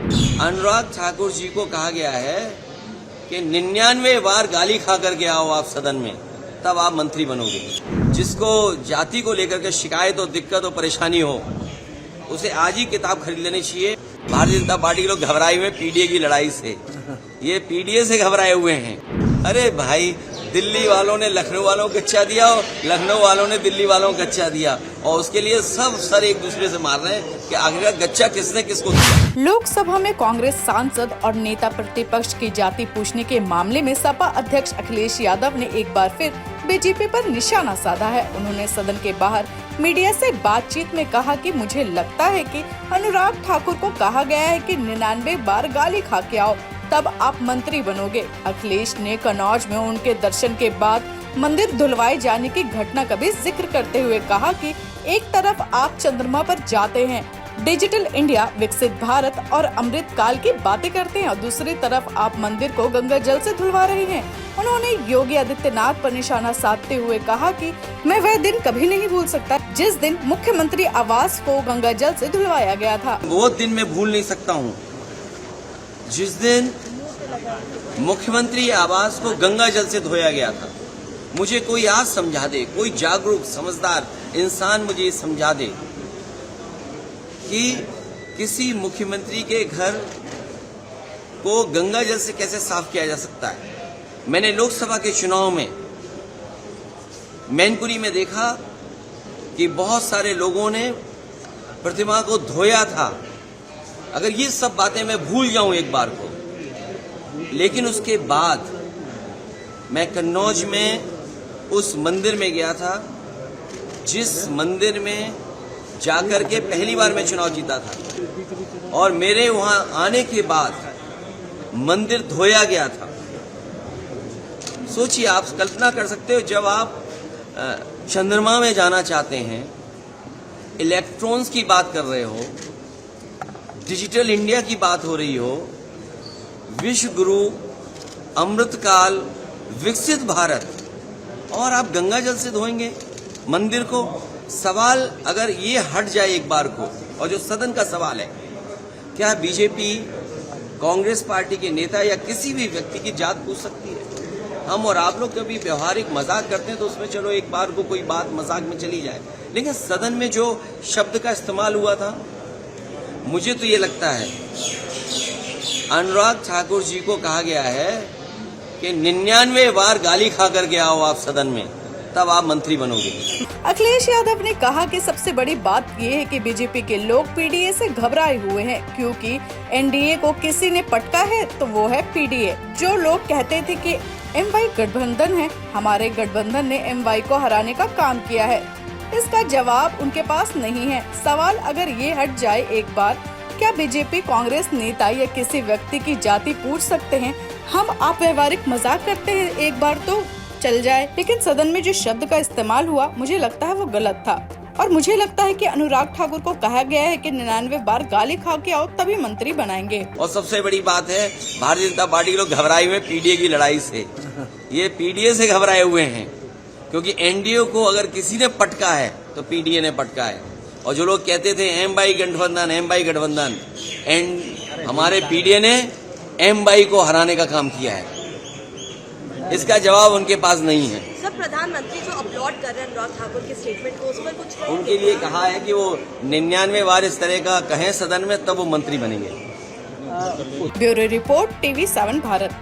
अनुराग ठाकुर जी को कहा गया है कि 99 बार गाली खा करके आओ आप सदन में, तब आप मंत्री बनोगे। जिसको जाति को लेकर के शिकायत और दिक्कत और परेशानी हो, उसे आज ही किताब खरीद लेनी चाहिए। भारतीय जनता पार्टी के लोग घबराए हुए पीडीए की लड़ाई से, ये पीडीए से घबराए हुए हैं। अरे भाई, दिल्ली वालों ने लखनऊ वालों को गच्चा दिया और लखनऊ वालों ने दिल्ली वालों को गच्चा दिया, और उसके लिए सब सर एक दूसरे से मार रहे हैं कि आखिर गच्चा किसने किसको दिया। लोकसभा में कांग्रेस सांसद और नेता प्रतिपक्ष की जाति पूछने के मामले में सपा अध्यक्ष अखिलेश यादव ने एक बार फिर बीजेपी पर निशाना साधा है। उन्होंने सदन के बाहर मीडिया से बातचीत में कहा कि मुझे लगता है कि अनुराग ठाकुर को कहा गया है कि 99 बार गाली खा के आओ, तब आप मंत्री बनोगे। अखिलेश ने कन्नौज में उनके दर्शन के बाद मंदिर धुलवाए जाने की घटना का भी जिक्र करते हुए कहा कि एक तरफ आप चंद्रमा पर जाते हैं, डिजिटल इंडिया, विकसित भारत और अमृत काल की बातें करते हैं, और दूसरी तरफ आप मंदिर को गंगा जल से धुलवा रहे हैं। उन्होंने योगी आदित्यनाथ पर निशाना साधते हुए कहा कि मैं वह दिन कभी नहीं भूल सकता जिस दिन मुख्यमंत्री आवास को गंगा जल से धुलवाया गया था। वो दिन मैं भूल नहीं सकता हूँ जिस दिन मुख्यमंत्री आवास को गंगा जल से धोया गया था। मुझे कोई आज समझा दे, कोई जागरूक समझदार इंसान मुझे ये समझा दे कि किसी मुख्यमंत्री के घर को गंगा जल से कैसे साफ किया जा सकता है। मैंने लोकसभा के चुनाव में मैनपुरी में देखा कि बहुत सारे लोगों ने प्रतिमा को धोया था। अगर ये सब बातें मैं भूल जाऊं एक बार को, लेकिन उसके बाद मैं कन्नौज में उस मंदिर में गया था जिस मंदिर में जाकर के पहली बार मैं चुनाव जीता था, और मेरे वहां आने के बाद मंदिर धोया गया था। सोचिए, आप कल्पना कर सकते हो, जब आप चंद्रमा में जाना चाहते हैं, इलेक्ट्रॉन्स की बात कर रहे हो, डिजिटल इंडिया की बात हो रही हो, विश्व गुरु, अमृतकाल, विकसित भारत, और आप गंगा जल से धोएंगे मंदिर को। सवाल अगर ये हट जाए एक बार को, और जो सदन का सवाल है, क्या बीजेपी, कांग्रेस पार्टी के नेता या किसी भी व्यक्ति की जात पूछ सकती है? हम और आप लोग कभी व्यवहारिक मजाक करते हैं तो उसमें चलो एक बार को कोई बात मजाक में चली जाए, लेकिन सदन में जो शब्द का इस्तेमाल हुआ था, मुझे तो ये लगता है अनुराग ठाकुर जी को कहा गया है कि 99 बार गाली खा करके आओ आप सदन में, तब आप मंत्री बनोगे। अखिलेश यादव ने कहा कि सबसे बड़ी बात ये है कि बीजेपी के लोग पीडीए से घबराए हुए हैं, क्योंकि एनडीए को किसी ने पटका है तो वो है पीडीए। जो लोग कहते थे कि एमवाई गठबंधन है, हमारे गठबंधन ने एमवाई को हराने का काम किया है, इसका जवाब उनके पास नहीं है। सवाल अगर ये हट जाए एक बार, क्या बीजेपी कांग्रेस नेता या किसी व्यक्ति की जाति पूछ सकते हैं? हम आप व्यवहारिक मजाक करते हैं एक बार तो चल जाए, लेकिन सदन में जो शब्द का इस्तेमाल हुआ, मुझे लगता है वो गलत था। और मुझे लगता है कि अनुराग ठाकुर को कहा गया है कि 99 बार गाली खा के आओ तभी मंत्री बनाएंगे। और सबसे बड़ी बात है, भारतीय जनता पार्टी के लोग घबराए हुए पीडीए की लड़ाई से, ये पीडीए से घबराए हुए हैं, क्योंकि एनडीए को अगर किसी ने पटका है तो पीडीए ने पटका है। और जो लोग कहते थे एमवाई गठबंधन, एमवाई गठबंधन, हमारे पीडीए ने एमवाई को हराने का काम किया है। इसका जवाब उनके पास नहीं है। सब प्रधानमंत्री जो अपलोड कर रहे हैं अनुराग ठाकुर के स्टेटमेंट को, उस पर कुछ उनके लिए कहा है कि वो 99 बार इस तरह का कहें सदन में, तब वो मंत्री बनेंगे। Bureau report, TV7 Bharat.